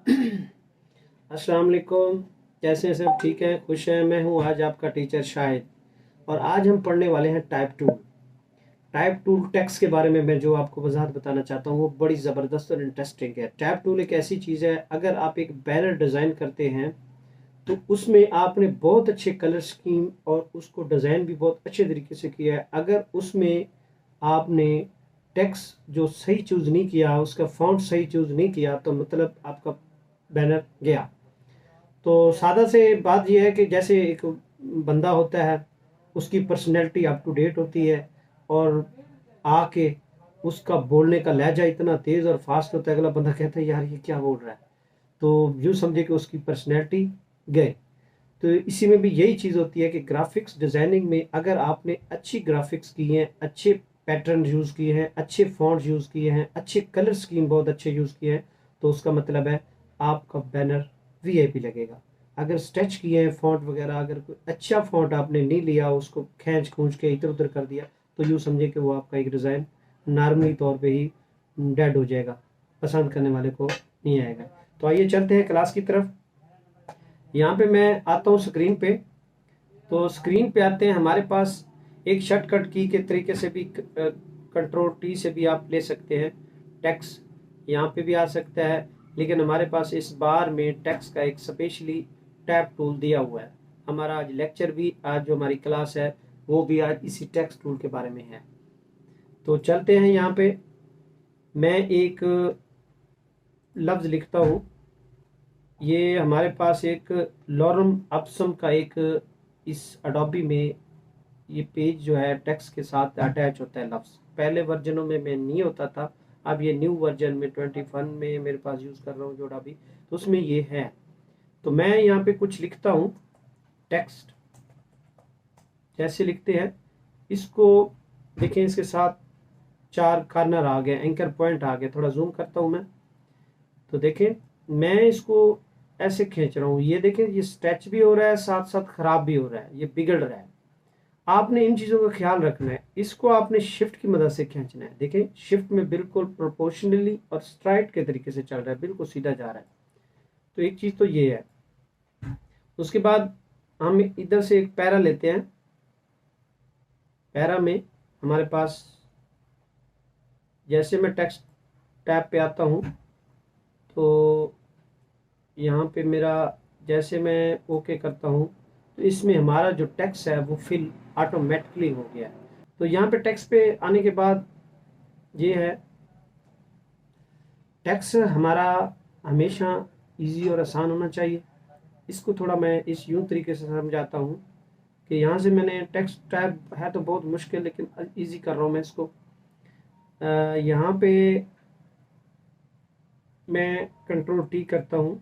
अस्सलाम वालेकुम। कैसे हैं सब? ठीक हैं, खुश हैं? मैं हूं आज आपका टीचर शाहिद, और आज हम पढ़ने वाले हैं type tool. Type tool text के बारे में मैं जो आपको वजाहत बताना चाहता हूं वो बड़ी ज़बरदस्त और इंटरेस्टिंग है। टाइप टूल एक ऐसी चीज़ है, अगर आप एक बैनर डिज़ाइन करते हैं तो उसमें आपने बहुत अच्छे कलर स्कीम और उसको डिज़ाइन भी बहुत अच्छे तरीके से किया है। अगर उसमें आपने टेक्स्ट जो सही चूज़ नहीं किया, उसका फॉन्ट सही चूज़ नहीं किया, तो मतलब आपका बैनर गया। तो सादा से बात यह है कि जैसे एक बंदा होता है, उसकी पर्सनैलिटी अप टू डेट होती है, और आके उसका बोलने का लहजा इतना तेज़ और फास्ट होता है, अगला बंदा कहता है यार ये क्या बोल रहा है। तो यूँ समझे कि उसकी पर्सनैलिटी गए। तो इसी में भी यही चीज़ होती है कि ग्राफिक्स डिज़ाइनिंग में अगर आपने अच्छी ग्राफिक्स की हैं, अच्छे पैटर्न यूज़ किए हैं, अच्छे फॉन्ट यूज़ किए हैं, अच्छे कलर स्कीम बहुत अच्छे यूज़ किए हैं, तो उसका मतलब है आपका बैनर वीआईपी लगेगा। अगर स्टेच किए हैं फॉन्ट वगैरह, अगर कोई अच्छा फॉन्ट आपने नहीं लिया, उसको खींच खूंच के इधर उधर कर दिया, तो यूँ समझे कि वो आपका एक डिज़ाइन नॉर्मली तौर पे ही डेड हो जाएगा, पसंद करने वाले को नहीं आएगा। तो आइए चलते हैं क्लास की तरफ। यहाँ पे मैं आता हूँ स्क्रीन पे। तो स्क्रीन पे आते हैं, हमारे पास एक शॉर्टकट की के तरीके से भी कंट्रोल टी से भी आप ले सकते हैं। टेक्स्ट यहाँ पे भी आ सकता है, लेकिन हमारे पास इस बार में टेक्स्ट का एक स्पेशली टैब टूल दिया हुआ है। हमारा आज लेक्चर भी, आज जो हमारी क्लास है वो भी आज इसी टेक्स्ट टूल के बारे में है। तो चलते हैं। यहाँ पे मैं एक लफ्ज़ लिखता हूँ। ये हमारे पास एक लॉरम अपसम का एक, इस अडोबी में ये पेज जो है टेक्स्ट के साथ अटैच होता है लफ्ज़। पहले वर्जनों में नहीं होता था, अब ये न्यू वर्जन में 21 में मेरे पास यूज़ कर रहा हूँ जो अडोबी, तो उसमें ये है। तो मैं यहाँ पे कुछ लिखता हूँ। टेक्स्ट जैसे लिखते हैं इसको, देखें इसके साथ चार कार्नर आ गए, एंकर पॉइंट आ गए। थोड़ा जूम करता हूँ मैं, तो देखें मैं इसको ऐसे खींच रहा हूँ, ये देखें ये स्ट्रेच भी हो रहा है, साथ साथ खराब भी हो रहा है, ये बिगड़ रहा है। आपने इन चीज़ों का ख्याल रखना है। इसको आपने शिफ्ट की मदद से खींचना है। देखें शिफ्ट में बिल्कुल प्रोपोर्शनली और स्ट्राइट के तरीके से चल रहा है, बिल्कुल सीधा जा रहा है। तो एक चीज़ तो ये है। उसके बाद हम इधर से एक पैरा लेते हैं। पैरा में हमारे पास, जैसे मैं टेक्स्ट टैब पे आता हूँ, तो यहाँ पे मेरा, जैसे मैं ओके करता हूँ, तो इसमें हमारा जो टेक्स्ट है वो फिल ऑटोमेटिकली हो गया है। तो यहाँ पे टेक्स्ट पे आने के बाद ये है, टेक्स्ट हमारा हमेशा इजी और आसान होना चाहिए। इसको थोड़ा मैं इस यूं तरीके से समझाता हूँ कि यहाँ से मैंने टेक्स्ट टैब है तो बहुत मुश्किल, लेकिन इजी कर रहा हूँ मैं इसको। यहाँ पे मैं कंट्रोल टी करता हूँ,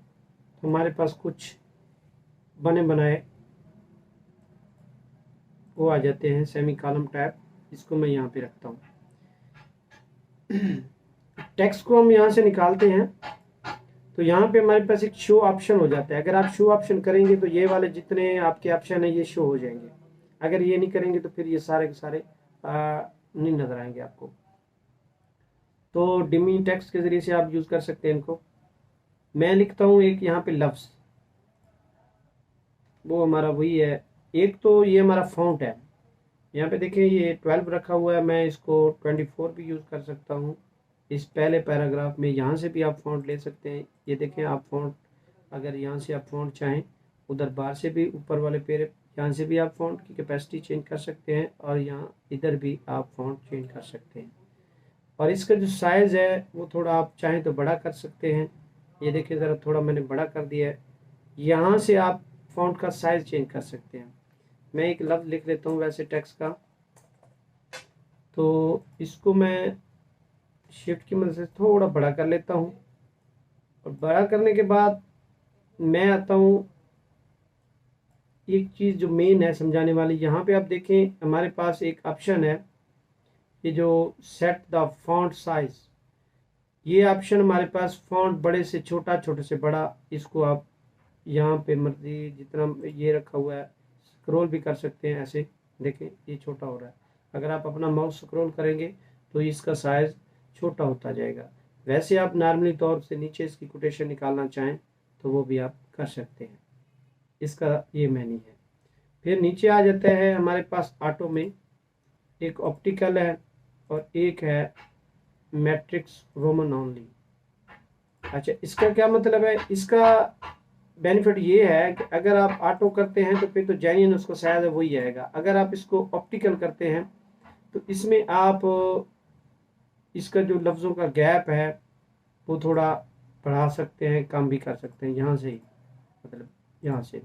तो हमारे पास कुछ बने बनाए वो आ जाते हैं, सेमी कॉलम टैब। इसको मैं यहाँ पे रखता हूँ। टेक्स्ट को हम यहाँ से निकालते हैं, तो यहाँ पे हमारे पास एक शो ऑप्शन हो जाता है। अगर आप शो ऑप्शन करेंगे तो ये वाले जितने आपके ऑप्शन है ये शो हो जाएंगे। अगर ये नहीं करेंगे तो फिर ये सारे के सारे नहीं नजर आएंगे आपको। तो डिमी टेक्स्ट के जरिए से आप यूज कर सकते हैं इनको। मैं लिखता हूँ एक यहाँ पे लफ्ज, वो हमारा वही है। एक तो ये हमारा फॉन्ट है, यहाँ पे देखिए ये 12 रखा हुआ है, मैं इसको 24 भी यूज कर सकता हूँ। इस पहले पैराग्राफ में यहाँ से भी आप फॉन्ट ले सकते हैं। ये देखें आप फॉन्ट, अगर यहाँ से आप फॉन्ट चाहें, उधर बाहर से भी ऊपर वाले पेरे, यहाँ से भी आप फॉन्ट की कैपेसिटी चेंज कर सकते हैं, और यहाँ इधर भी आप फॉन्ट चेंज कर सकते हैं। और इसका जो साइज़ है वो थोड़ा आप चाहें तो बड़ा कर सकते हैं। ये देखिए ज़रा थोड़ा मैंने बड़ा कर दिया है। यहाँ से आप फॉन्ट का साइज़ चेंज कर सकते हैं। मैं एक लफ्ज़ लिख लेता हूँ वैसे टेक्स्ट का, तो इसको मैं शिफ्ट की मदद से थोड़ा बड़ा कर लेता हूँ। और बड़ा करने के बाद मैं आता हूँ, एक चीज़ जो मेन है समझाने वाली, यहाँ पे आप देखें हमारे पास एक ऑप्शन है, ये जो सेट द फॉन्ट साइज, ये ऑप्शन हमारे पास फॉन्ट बड़े से छोटा, छोटे से बड़ा, इसको आप यहाँ पे मर्जी जितना ये रखा हुआ है स्क्रॉल भी कर सकते हैं ऐसे। देखें ये छोटा हो रहा है, अगर आप अपना माउस स्क्रॉल करेंगे तो इसका साइज़ छोटा होता जाएगा। वैसे आप नॉर्मली तौर से नीचे इसकी कोटेशन निकालना चाहें तो वो भी आप कर सकते हैं। इसका ये मैनी है। फिर नीचे आ जाता है हमारे पास ऑटो में, एक ऑप्टिकल है और एक है मैट्रिक्स रोमन ओनली। अच्छा, इसका क्या मतलब है? इसका बेनिफिट ये है कि अगर आप ऑटो करते हैं तो फिर तो जेन्युइन उसको शायद वही आएगा। अगर आप इसको ऑप्टिकल करते हैं तो इसमें आप इसका जो लफ्ज़ों का गैप है वो थोड़ा बढ़ा सकते हैं, कम भी कर सकते हैं यहाँ से ही, मतलब यहाँ से।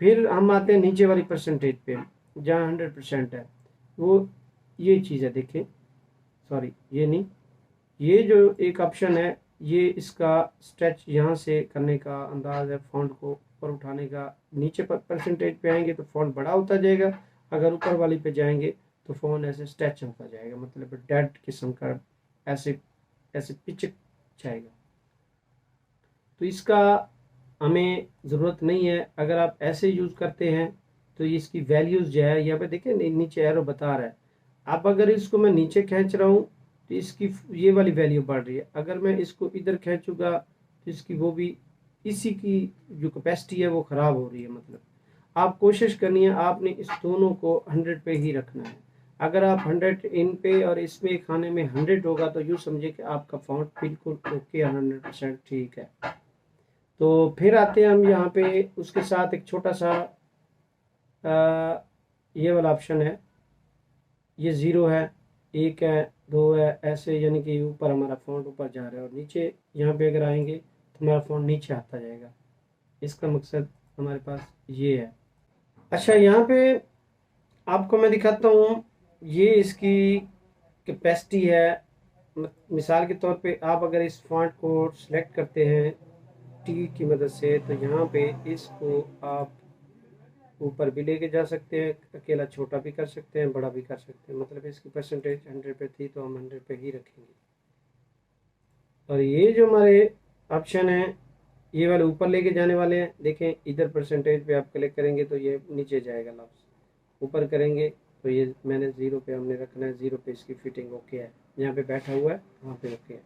फिर हम आते हैं नीचे वाली परसेंटेज पे जहाँ 100% है। वो ये चीज़ है, देखें, सॉरी ये नहीं, ये जो एक ऑप्शन है ये इसका स्ट्रेच यहाँ से करने का अंदाज है, फॉन्ट को ऊपर उठाने का। नीचे पर परसेंटेज पे आएंगे तो फॉन्ट बड़ा होता जाएगा, अगर ऊपर वाली पे जाएंगे तो फॉन्ट ऐसे स्ट्रेच होता जाएगा, मतलब डेड किस्म का ऐसे ऐसे पिच जाएगा। तो इसका हमें ज़रूरत नहीं है। अगर आप ऐसे यूज़ करते हैं तो इसकी वैल्यूज़ जो है यहाँ पे देखें नीचे एरो बता रहा है। अब अगर इसको मैं नीचे खींच रहा हूँ तो इसकी ये वाली वैल्यू बढ़ रही है, अगर मैं इसको इधर खींचूंगा तो इसकी वो भी, इसी की जो कैपेसिटी है वो ख़राब हो रही है। मतलब आप कोशिश करनी है, आपने इस दोनों को 100 पे ही रखना है। अगर आप 100 इन पे और इसमें खाने में 100 होगा तो यूँ समझे कि आपका फॉन्ट बिल्कुल ओके 100% ठीक है। तो फिर आते हैं हम यहाँ पे, उसके साथ एक छोटा सा ये वाला ऑप्शन है, ये 0 है, 1 है, 2 है, ऐसे, यानी कि ऊपर हमारा फ़ॉन्ट ऊपर जा रहा है और नीचे यहाँ पे अगर आएंगे तो हमारा फ़ॉन्ट नीचे आता जाएगा। इसका मकसद हमारे पास ये है। अच्छा, यहाँ पे आपको मैं दिखाता हूँ, ये इसकी कैपेसिटी है। मिसाल के तौर पे आप अगर इस फॉन्ट को सिलेक्ट करते हैं टी की मदद से तो यहाँ पे इसको आप ऊपर भी लेके जा सकते हैं, अकेला छोटा भी कर सकते हैं, बड़ा भी कर सकते हैं। मतलब इसकी परसेंटेज 100 पे थी तो हम 100 पे ही रखेंगे। और ये जो हमारे ऑप्शन है ये वाले ऊपर लेके जाने वाले हैं। देखें इधर परसेंटेज पे आप क्लिक करेंगे तो ये नीचे जाएगा लफ्ज़, ऊपर करेंगे तो ये मैंने 0 पे हमने रखना है, 0 पे इसकी फिटिंग ओके है, यहाँ पे बैठा हुआ है वहाँ पे ओके है।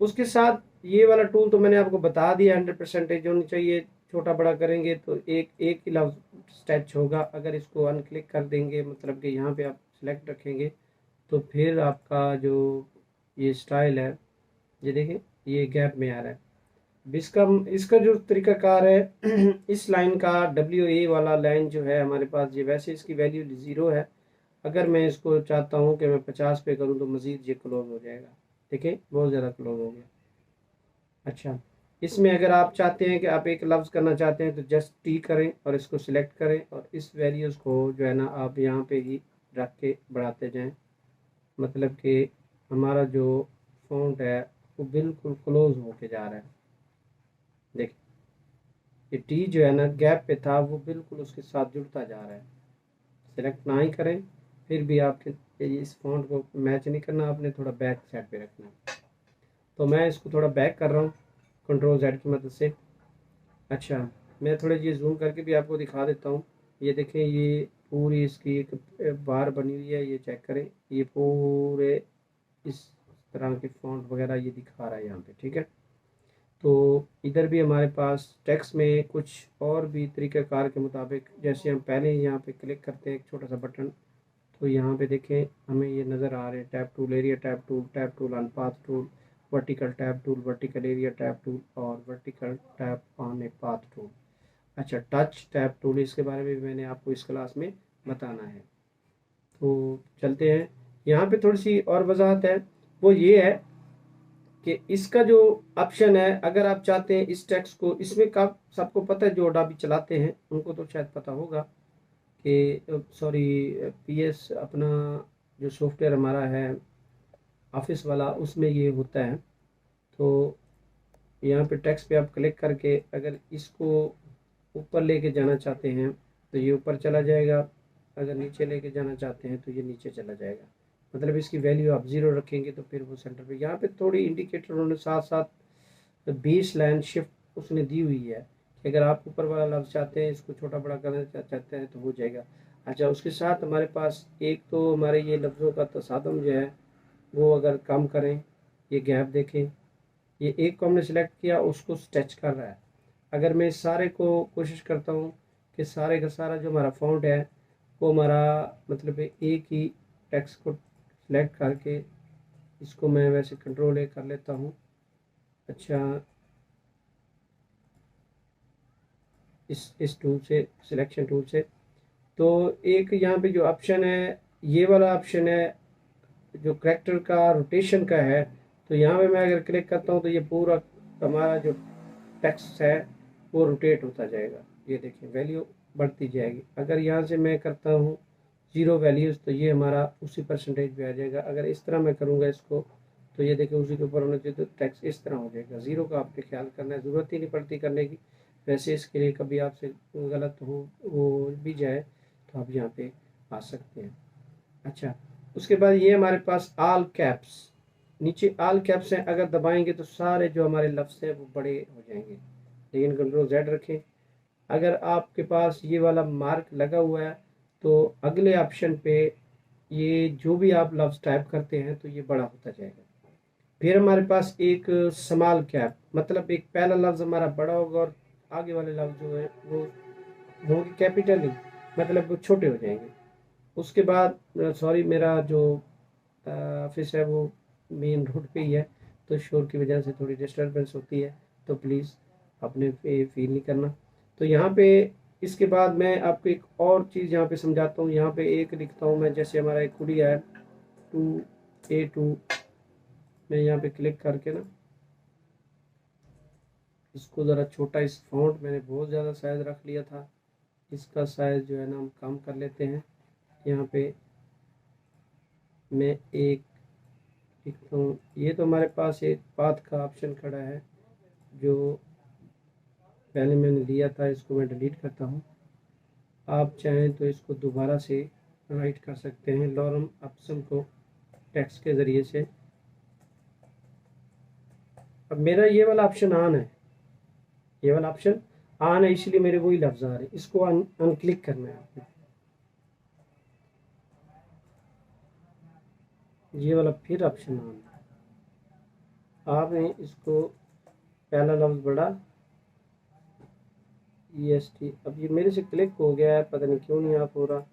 उसके साथ ये वाला टूल तो मैंने आपको बता दिया, 100% होनी चाहिए। छोटा बड़ा करेंगे तो एक एक ही लफ्ज़ स्ट्रेच होगा। अगर इसको अनक्लिक कर देंगे, मतलब कि यहाँ पे आप सिलेक्ट रखेंगे तो फिर आपका जो ये स्टाइल है, ये देखें ये गैप में आ रहा है। इसका इसका जो तरीकाकार है इस लाइन का WA वाला लाइन जो है हमारे पास, ये वैसे इसकी वैल्यू 0 है। अगर मैं इसको चाहता हूँ कि मैं 50 पे करूँ तो मज़ीद ये क्लोज हो जाएगा। देखें बहुत ज़्यादा क्लोज हो गया। अच्छा, इसमें अगर आप चाहते हैं कि आप एक लफ्ज़ करना चाहते हैं तो जस्ट टी करें और इसको सिलेक्ट करें और इस वैल्यूज़ को जो है ना आप यहाँ पे ही रख के बढ़ाते जाएं। मतलब कि हमारा जो फ़ॉन्ट है वो बिल्कुल क्लोज होके जा रहा है। देखिए ये टी जो है ना गैप पे था वो बिल्कुल उसके साथ जुड़ता जा रहा है। सिलेक्ट ना ही करें फिर भी आपके इस फ़ॉन्ट को मैच नहीं करना, आपने थोड़ा बैक साइड पे रखना है। तो मैं इसको थोड़ा बैक कर रहा हूँ Ctrl+Z की मदद से। अच्छा, मैं थोड़े ये जूम करके भी आपको दिखा देता हूँ। ये देखें ये पूरी इसकी एक बार बनी हुई है, ये चेक करें, ये पूरे इस तरह के फ़ॉन्ट वगैरह ये दिखा रहा है यहाँ पे, ठीक है। तो इधर भी हमारे पास टेक्स्ट में कुछ और भी तरीक़ाकार के मुताबिक, जैसे हम पहले यहाँ पे क्लिक करते हैं एक छोटा सा बटन तो यहाँ पे देखें हमें ये नज़र आ रहे हैं tab tool, area tab tool on path tool, vertical tab tool, vertical area tab tool और vertical tab on a path tool. अच्छा, टच टैब टूल, इसके बारे में भी मैंने आपको इस क्लास में बताना है। तो चलते हैं, यहाँ पे थोड़ी सी और वजाहत है, वो ये है कि इसका जो ऑप्शन है, अगर आप चाहते हैं इस टेक्स्ट को, इसमें का सबको पता है जो अडोबी चलाते हैं उनको तो शायद पता होगा कि सॉरी PS अपना जो सॉफ्टवेयर हमारा है ऑफिस वाला उसमें ये होता है। तो यहाँ पे टेक्स्ट पे आप क्लिक करके अगर इसको ऊपर लेके जाना चाहते हैं तो ये ऊपर चला जाएगा, अगर नीचे लेके जाना चाहते हैं तो ये नीचे चला जाएगा। मतलब इसकी वैल्यू आप 0 रखेंगे तो फिर वो सेंटर पे, यहाँ पे थोड़ी इंडिकेटर उन्होंने साथ साथ 20 लाइन शिफ्ट उसने दी हुई है कि अगर आप ऊपर वाला लफ्ज़ चाहते हैं इसको छोटा बड़ा करना चाहते हैं तो हो जाएगा। अच्छा, उसके साथ हमारे पास एक तो हमारे ये लफ्ज़ों का तसादम जो है वो अगर कम करें ये गैप देखें, ये एक को हमने सेलेक्ट किया, उसको स्ट्रेच कर रहा है। अगर मैं सारे को कोशिश करता हूँ कि सारे का सारा जो हमारा फॉन्ट है वो हमारा मतलब एक ही टेक्स्ट को सिलेक्ट करके इसको मैं वैसे कंट्रोल ए कर लेता हूँ। अच्छा, इस टूल से, सिलेक्शन टूल से, तो एक यहाँ पे जो ऑप्शन है, ये वाला ऑप्शन है जो करेक्टर का रोटेशन का है। तो यहाँ पे मैं अगर क्लिक करता हूँ तो ये पूरा हमारा जो टेक्स्ट है वो रोटेट होता जाएगा। ये देखिए वैल्यू बढ़ती जाएगी। अगर यहाँ से मैं करता हूँ 0 वैल्यूज़ तो ये हमारा उसी परसेंटेज पे आ जाएगा। अगर इस तरह मैं करूँगा इसको तो ये देखिए उसी के ऊपर होना चाहिए, तो टेक्स्ट इस तरह हो जाएगा। 0 का आपके ख्याल करना है, ज़रूरत ही नहीं पड़ती करने की। वैसे इसके लिए कभी आपसे गलत हो भी जाए तो आप यहाँ पे आ सकते हैं। अच्छा, उसके बाद ये हमारे पास ऑल कैप्स, नीचे ऑल कैप्स हैं, अगर दबाएंगे तो सारे जो हमारे लफ्ज़ हैं वो बड़े हो जाएंगे, लेकिन कंट्रोल Z रखें। अगर आपके पास ये वाला मार्क लगा हुआ है तो अगले ऑप्शन पे ये जो भी आप लफ्ज़ टाइप करते हैं तो ये बड़ा होता जाएगा। फिर हमारे पास एक स्मॉल कैप, मतलब एक पहला लफ्ज़ हमारा बड़ा होगा और आगे वाले लफ्ज़ जो है वो होंगे कैपिटल ही, मतलब वो छोटे हो जाएंगे। उसके बाद सॉरी, मेरा जो ऑफिस है वो मेन रोड पे ही है, तो शोर की वजह से थोड़ी डिस्टर्बेंस होती है, तो प्लीज़ अपने पे फील नहीं करना। तो यहाँ पे इसके बाद मैं आपको एक और चीज़ यहाँ पे समझाता हूँ। यहाँ पे एक लिखता हूँ मैं, जैसे हमारा एक कुड़िया है 2A2, मैं यहाँ पे क्लिक करके ना इसको ज़रा छोटा, इस फॉन्ट मैंने बहुत ज़्यादा साइज़ रख लिया था, इसका साइज़ जो है ना हम कम कर लेते हैं। यहाँ पे मैं एक लिखता हूँ, ये तो हमारे पास एक पाथ का ऑप्शन खड़ा है जो पहले मैंने लिया था, इसको मैं डिलीट करता हूँ। आप चाहें तो इसको दोबारा से राइट कर सकते हैं लॉरम ऑप्शन को टेक्स्ट के ज़रिए से। अब मेरा ये वाला ऑप्शन ऑन है, ये वाला ऑप्शन ऑन है, इसलिए मेरे वही लफ्ज़ आ रहे हैं। इसको अनक्लिक करना है आपको, ये वाला फिर ऑप्शन ऑन है। आपने इसको पहला लफ्ज़ बड़ा EST, अब ये मेरे से क्लिक हो गया है, पता नहीं क्यों नहीं आप हो रहा।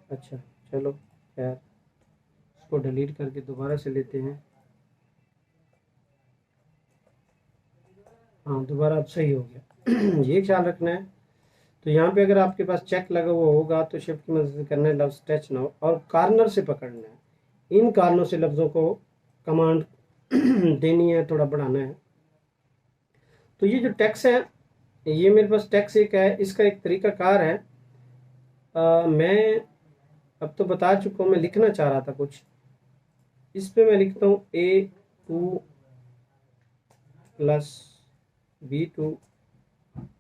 अच्छा चलो खैर, इसको डिलीट करके दोबारा से लेते हैं। हाँ, दोबारा अब सही हो गया। ये ख्याल रखना है। तो यहाँ पे अगर आपके पास चेक लगा हुआ होगा तो शिफ्ट की मदद से करना है, लफ्ज़ टच ना हो, और कॉर्नर से पकड़ना है। इन कॉर्नर से लफ्ज़ों को कमांड देनी है, थोड़ा बढ़ाना है। तो ये जो टेक्स्ट है, ये मेरे पास टेक्स्ट एक है, इसका एक तरीका कार है। मैं अब तो बता चुका हूँ, मैं लिखना चाह रहा था कुछ, इस पे मैं लिखता हूँ A2 प्लस B2,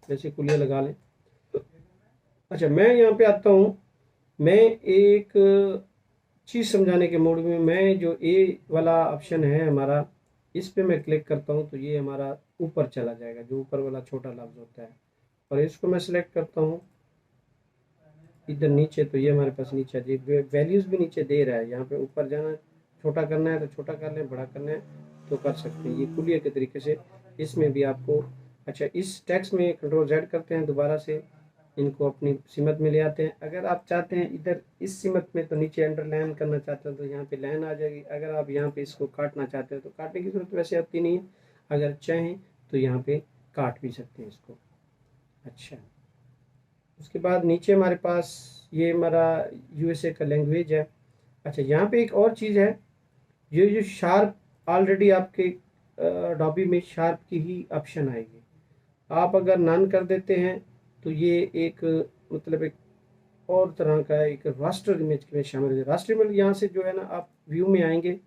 जैसे कुलिया लगा लें। अच्छा, मैं यहाँ पे आता हूँ, मैं एक चीज़ समझाने के मूड में, मैं जो ए वाला ऑप्शन है हमारा, इस पे मैं क्लिक करता हूँ तो ये हमारा ऊपर चला जाएगा, जो ऊपर वाला छोटा लफ्ज़ होता है। और इसको मैं सिलेक्ट करता हूँ इधर नीचे, तो ये हमारे पास नीचे जी वैल्यूज़ भी नीचे दे रहा है। यहाँ पे ऊपर जाना, छोटा करना है तो छोटा कर लें, बड़ा करना है तो कर सकते हैं, ये कुलियर के तरीके से इसमें भी आपको। अच्छा, इस टेक्स्ट में कंट्रोल Z करते हैं, दोबारा से इनको अपनी सीमत में ले आते हैं। अगर आप चाहते हैं इधर इस सीमत में तो नीचे अंडरलाइन करना चाहते हैं तो यहाँ पे लाइन आ जाएगी। अगर आप यहाँ पे इसको काटना चाहते हैं तो काटने की ज़रूरत वैसे आती नहीं है, अगर चाहें तो यहाँ पे काट भी सकते हैं इसको। अच्छा, उसके बाद नीचे हमारे पास ये हमारा USA का लैंग्वेज है। अच्छा, यहाँ पे एक और चीज़ है, ये जो शार्प, ऑलरेडी आपके डॉबी में शार्प की ही ऑप्शन आएगी। आप अगर नन कर देते हैं तो ये एक मतलब एक और तरह का एक रास्टर इमेज में शामिल है। रास्टर इमेज यहाँ से जो है ना, आप व्यू में आएंगे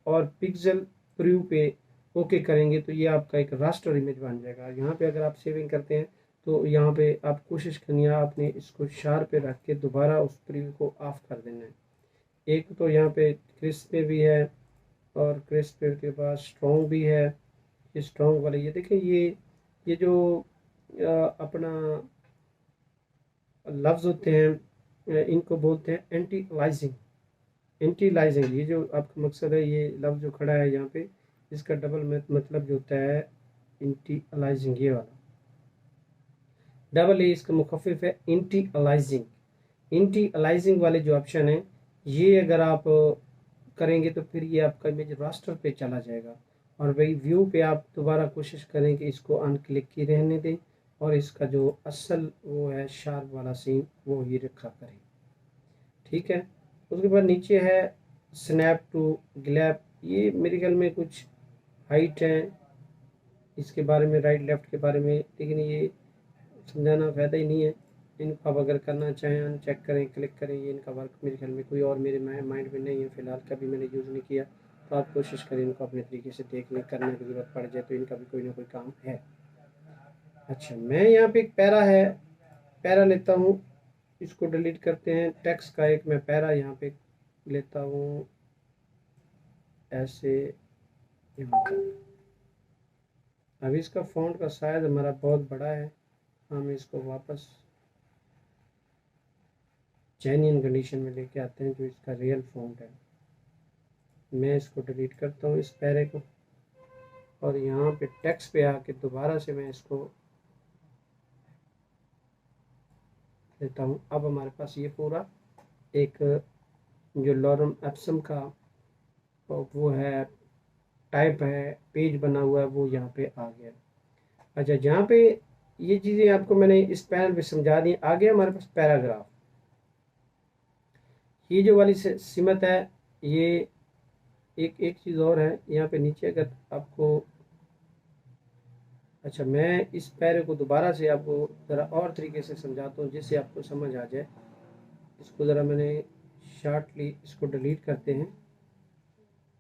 और पिक्सल प्रीव्यू पे ओके करेंगे तो ये आपका एक रास्टर इमेज बन जाएगा। यहाँ पे अगर आप सेविंग करते हैं तो यहाँ पे आप कोशिश करनी है, आपने इसको शार्प पे रख के दोबारा उस प्रीव्यू को ऑफ कर देना है। एक तो यहाँ पे क्रिस्प पे भी है और क्रिस्प पे के पास स्ट्रॉन्ग भी है। ये स्ट्रॉन्ग वाले, ये देखें, ये जो अपना लफ्ज़ होते हैं इनको बोलते हैं एंटी अलाइजिंग। इंटीलाइजिंग, ये जो आपका मकसद है, ये लफ्ज़ जो खड़ा है यहाँ पे, इसका डबल मतलब जो होता है इंटीलाइजिंग, ये वाला डबल ए इसका मुखफ़िफ है इंटीलाइजिंग। इंटीलाइजिंग वाले जो ऑप्शन है, ये अगर आप करेंगे तो फिर ये आपका इमेज रास्टर पे चला जाएगा, और वही व्यू पे आप दोबारा कोशिश करें कि इसको अनक्लिक की रहने दें, और इसका जो असल वो है शार्प वाला सीन वो ही रखा करें। ठीक है, उसके बाद नीचे है स्नैप टू ग्लैप, ये मेरे ख्याल में कुछ हाइट है इसके बारे में, राइट लेफ्ट के बारे में, लेकिन ये समझाना फ़ायदा ही नहीं है। इनको आप अगर करना चाहें अनचेक करें, क्लिक करें, ये इनका वर्क मेरे ख्याल में कोई और मेरे माइंड में नहीं है फ़िलहाल, कभी मैंने यूज़ नहीं किया, तो आप कोशिश करें इनको अपने तरीके से देख लें, करने की ज़रूरत पड़ जाए तो इनका भी कोई ना कोई काम है। अच्छा, मैं यहाँ पे एक पैरा है, पैरा लेता हूँ, इसको डिलीट करते हैं। टेक्स्ट का एक मैं पैरा यहाँ पे लेता हूँ ऐसे यहाँ पे। अब इसका फ़ॉन्ट का साइज़ हमारा बहुत बड़ा है, हम इसको वापस जेन्युइन कंडीशन में लेके आते हैं जो इसका रियल फ़ॉन्ट है। मैं इसको डिलीट करता हूँ इस पैरे को, और यहाँ पे टेक्स्ट पे आके दोबारा से मैं इसको लेता हूँ। अब हमारे पास ये पूरा एक जो लॉरेम एप्सम का वो है टाइप है, पेज बना हुआ है, वो यहाँ पे आ गया। अच्छा, जहाँ पे ये चीज़ें आपको मैंने इस पैनल पे समझा दी, आ गया हमारे पास पैराग्राफ। ये जो वाली सिमत है, ये एक एक चीज़ और है यहाँ पे नीचे अगर आपको, अच्छा मैं इस पैरे को दोबारा से आपको ज़रा और तरीके से समझाता हूँ जिससे आपको समझ आ जाए। इसको ज़रा मैंने शॉर्टली इसको डिलीट करते हैं।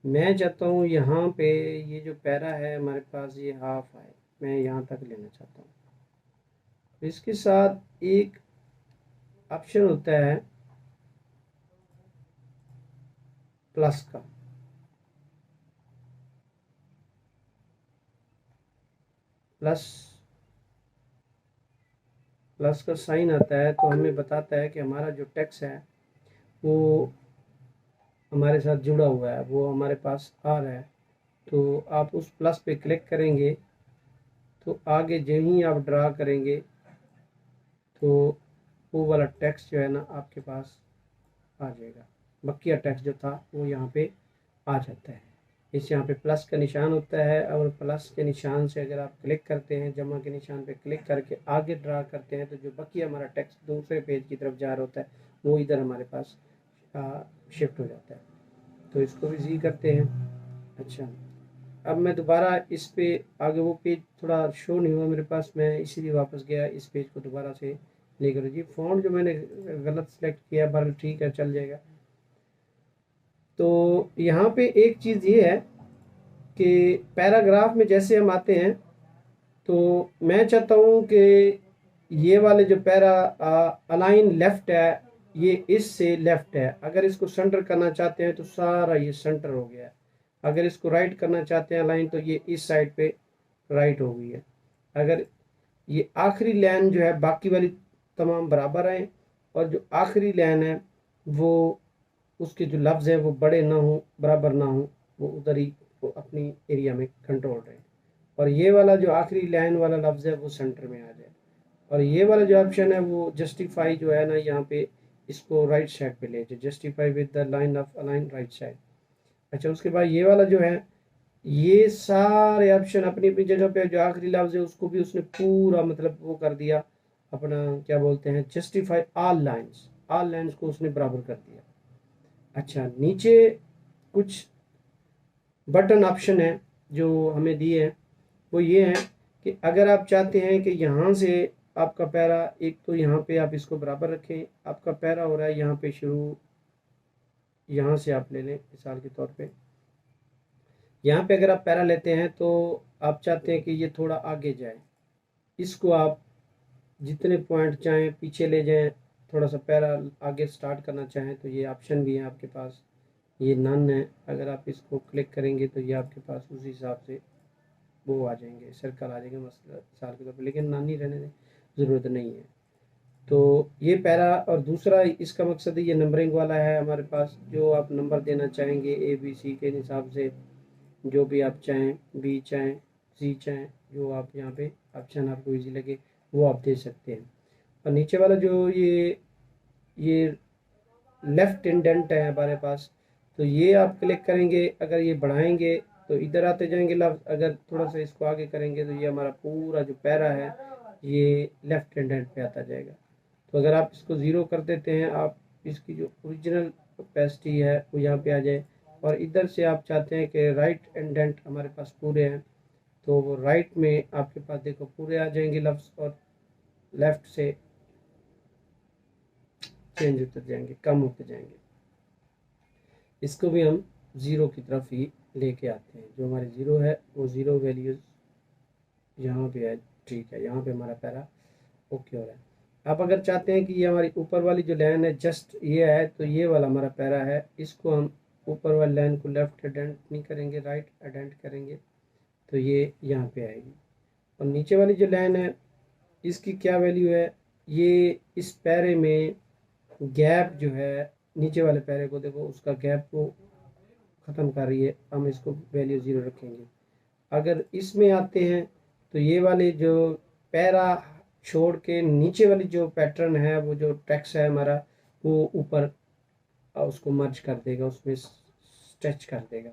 मैं चाहता हूँ यहाँ पे ये जो पैरा है हमारे पास ये हाफ आए, मैं यहाँ तक लेना चाहता हूँ। इसके साथ एक ऑप्शन होता है प्लस का, प्लस प्लस का साइन आता है तो हमें बताता है कि हमारा जो टेक्स्ट है वो हमारे साथ जुड़ा हुआ है, वो हमारे पास आ रहा है। तो आप उस प्लस पे क्लिक करेंगे तो आगे जो ही आप ड्रा करेंगे तो वो वाला टेक्स्ट जो है ना आपके पास आ जाएगा। बकिया टेक्स्ट जो था वो यहाँ पे आ जाता है। इस यहाँ पे प्लस का निशान होता है, और प्लस के निशान से अगर आप क्लिक करते हैं, जमा के निशान पे क्लिक करके आगे ड्रा करते हैं, तो जो बकिया हमारा टेक्स्ट दूसरे पेज की तरफ जा रहा होता है वो इधर हमारे पास शिफ्ट हो जाता है। तो इसको भी जी करते हैं। अच्छा, अब मैं दोबारा इस पे आगे, वो पेज थोड़ा शो नहीं हुआ मेरे पास, मैं इसीलिए वापस गया इस पेज को दोबारा से लेकर। जी फ़ॉन्ट जो मैंने गलत सेलेक्ट किया, बहरहाल ठीक है, चल जाएगा। तो यहाँ पे एक चीज़ ये है कि पैराग्राफ में जैसे हम आते हैं तो मैं चाहता हूँ कि ये वाले जो पैरा अलाइन लेफ्ट है, ये इससे लेफ्ट है। अगर इसको सेंटर करना चाहते हैं तो सारा ये सेंटर हो गया है। अगर इसको राइट करना चाहते हैं अलाइन, तो ये इस साइड पे राइट हो गई है। अगर ये आखिरी लाइन जो है, बाकी वाली तमाम बराबर हैं, और जो आखिरी लाइन है वो उसके जो लफ्ज़ हैं वो बड़े ना हो, बराबर ना हो, वो उधर ही वो अपनी एरिया में कंट्रोल रहे, और ये वाला जो आखिरी लाइन वाला लफ्ज़ है वो सेंटर में आ जाए। और ये वाला जो ऑप्शन है वो जस्टिफाई जो है ना, यहाँ पे इसको राइट साइड पे ले जाए, justify with the line of align right side. अच्छा, उसके बाद ये वाला जो है, ये सारे ऑप्शन अपनी अपनी जगह पे, जो आखिरी लफ्ज़ है उसको भी उसने पूरा मतलब वो कर दिया अपना, क्या बोलते हैं, जस्टिफाई ऑल लाइन्स को उसने बराबर कर दिया। अच्छा, नीचे कुछ बटन ऑप्शन है जो हमें दिए हैं, वो ये हैं कि अगर आप चाहते हैं कि यहाँ से आपका पैरा, एक तो यहाँ पे आप इसको बराबर रखें, आपका पैरा हो रहा है यहाँ पे शुरू, यहाँ से आप ले लें मिसाल के तौर पे। यहाँ पे अगर आप पैरा लेते हैं तो आप चाहते हैं कि ये थोड़ा आगे जाए, इसको आप जितने पॉइंट चाहें पीछे ले जाएं, थोड़ा सा पैरा आगे स्टार्ट करना चाहें तो ये ऑप्शन भी है आपके पास। ये नन है, अगर आप इसको क्लिक करेंगे तो ये आपके पास उसी हिसाब से वो आ जाएंगे, सर्कल आ जाएंगे मसला साल के तौर पर, लेकिन नन ही रहने दें, ज़रूरत नहीं है। तो ये पैरा, और दूसरा इसका मकसद ये नंबरिंग वाला है हमारे पास, जो आप नंबर देना चाहेंगे ABC के हिसाब से, जो भी आप चाहें, B चाहें, C चाहें, जो आप यहाँ पे ऑप्शन आपको इजी लगे वो आप दे सकते हैं। और नीचे वाला जो ये लेफ्ट इंडेंट है हमारे पास, तो ये आप क्लिक करेंगे, अगर ये बढ़ाएंगे तो इधर आते जाएंगे लफ्ज़, अगर थोड़ा सा इसको आगे करेंगे तो ये हमारा पूरा जो पैरा है ये लेफ्ट इंडेंट पे आता जाएगा। तो अगर आप इसको ज़ीरो कर देते हैं, आप इसकी जो ओरिजिनल कैपेसिटी है वो यहाँ पे आ जाए, और इधर से आप चाहते हैं कि राइट इंडेंट हमारे पास पूरे हैं, तो वो राइट में आपके पास देखो पूरे आ जाएंगे लफ्ज़, और लेफ्ट से चेंज होते जाएंगे, कम होते जाएंगे। इसको भी हम ज़ीरो की तरफ ही लेके आते हैं, जो हमारे ज़ीरो है वो ज़ीरो वैल्यूज़ यहाँ पे है। ठीक है, यहाँ पे हमारा पैरा ओके हो रहा है। आप अगर चाहते हैं कि ये हमारी ऊपर वाली जो लाइन है जस्ट ये है, तो ये वाला हमारा पैरा है, इसको हम ऊपर वाली लाइन को लेफ्ट एडेंट नहीं करेंगे, राइट एडेंट करेंगे, तो ये यहाँ पे आएगी। और नीचे वाली जो लाइन है इसकी क्या वैल्यू है, ये इस पैरे में गैप जो है, नीचे वाले पैरे को देखो, उसका गैप को ख़त्म कर रही है, हम इसको वैल्यू ज़ीरो रखेंगे। अगर इसमें आते हैं तो ये वाले जो पैरा छोड़ के नीचे वाली जो पैटर्न है, वो जो टेक्स्ट है हमारा, वो ऊपर उसको मर्ज कर देगा, उसमें स्ट्रेच कर देगा,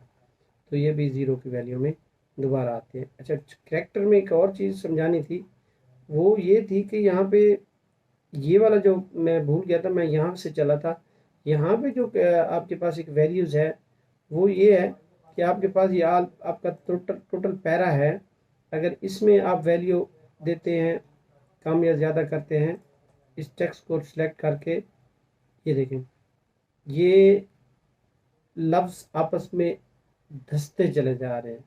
तो ये भी ज़ीरो की वैल्यू में दोबारा आते हैं। अच्छा, कैरेक्टर में एक और चीज़ समझानी थी, वो ये थी कि यहाँ पे ये वाला जो मैं भूल गया था, मैं यहाँ से चला था, यहाँ पे जो आपके पास एक वैल्यूज़ है वो ये है कि आपके पास ये आपका टोटल पैरा है, अगर इसमें आप वैल्यू देते हैं, कम या ज़्यादा करते हैं, इस टेक्स्ट को सिलेक्ट करके, ये देखें ये लफ्ज़ आपस में धंसते चले जा रहे हैं।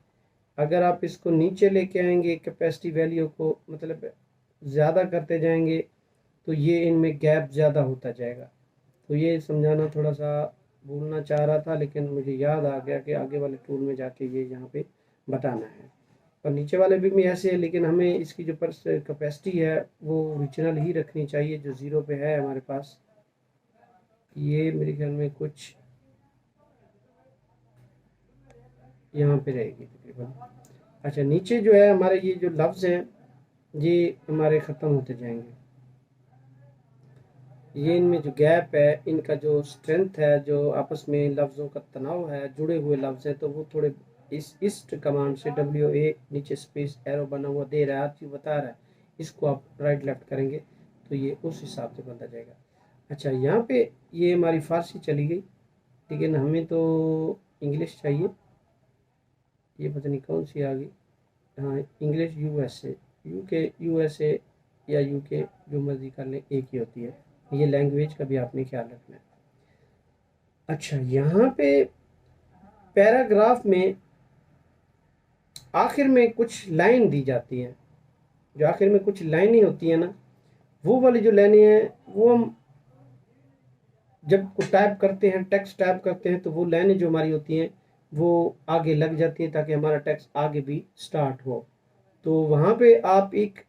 अगर आप इसको नीचे लेके आएंगे कैपेसिटी वैल्यू को, मतलब ज़्यादा करते जाएंगे, तो ये इनमें गैप ज़्यादा होता जाएगा। तो ये समझाना थोड़ा सा भूलना चाह रहा था, लेकिन मुझे याद आ गया कि आगे वाले टूल में जाके ये यहाँ पे बताना है। और नीचे वाले भी ऐसे है, लेकिन हमें इसकी जो कैपेसिटी है वो ओरिजिनल ही रखनी चाहिए, जो ज़ीरो पे है हमारे पास। ये मेरे ख्याल में कुछ यहाँ पे रहेगी तकरीबन। अच्छा, नीचे जो है हमारे ये जो लफ्ज़ हैं ये हमारे ख़त्म होते जाएंगे, ये इनमें जो गैप है, इनका जो स्ट्रेंथ है, जो आपस में लफ्ज़ों का तनाव है, जुड़े हुए लफ्ज़ हैं, तो वो थोड़े इस कमांड से WA नीचे स्पेस एरो बना हुआ दे रहा है, आप चीज़ बता रहा है, इसको आप राइट लेफ्ट करेंगे तो ये उस हिसाब से बनता जाएगा। अच्छा, यहाँ पे ये हमारी फ़ारसी चली गई, लेकिन हमें तो इंग्लिश चाहिए, ये पता नहीं कौन सी आ गई। हाँ, इंग्लिश USA या UK, जो मर्ज़ी कर लें, एक ही होती है। ये लैंग्वेज का भी आपने ख्याल रखना है। अच्छा, यहाँ पे पैराग्राफ में आखिर में कुछ लाइन दी जाती हैं, जो आखिर में कुछ लाइनें होती हैं ना, वो वाली जो लाइनें हैं वो हम जब टाइप करते हैं, टेक्स्ट टाइप करते हैं, तो वो लाइनें जो हमारी होती हैं वो आगे लग जाती हैं, ताकि हमारा टेक्स्ट आगे भी स्टार्ट हो। तो वहाँ पे आप एक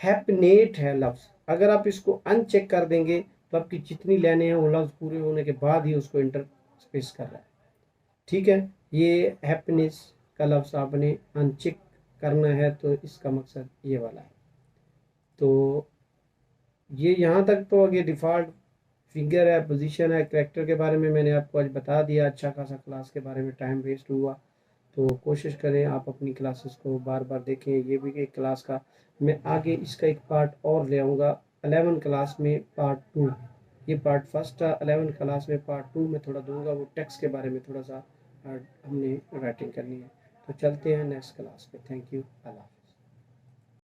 हैपनेट है लफ्ज़, अगर आप इसको अनचेक कर देंगे तो आपकी जितनी लाइनें हैं वो लफ्ज़ पूरे होने के बाद ही उसको इंटर स्पेस कर रहा है। ठीक है, ये हैप्पीनेस का लफ्ज़ आपने अनचेक करना है, तो इसका मकसद ये वाला है। तो ये यहाँ तक तो आगे डिफ़ॉल्ट फिगर है, पोजीशन है, करैक्टर के बारे में मैंने आपको आज बता दिया। अच्छा खासा क्लास के बारे में टाइम वेस्ट हुआ, तो कोशिश करें आप अपनी क्लासेस को बार बार देखें। ये भी एक क्लास का मैं आगे इसका एक पार्ट और ले आऊँगा 11 क्लास में, पार्ट 2। ये पार्ट फर्स्ट था, 11 क्लास में पार्ट 2 में थोड़ा दूंगा, वो टेक्स्ट के बारे में थोड़ा सा हमने राइटिंग करनी है। तो चलते हैं नेक्स्ट क्लास पे। Thank you, Allah.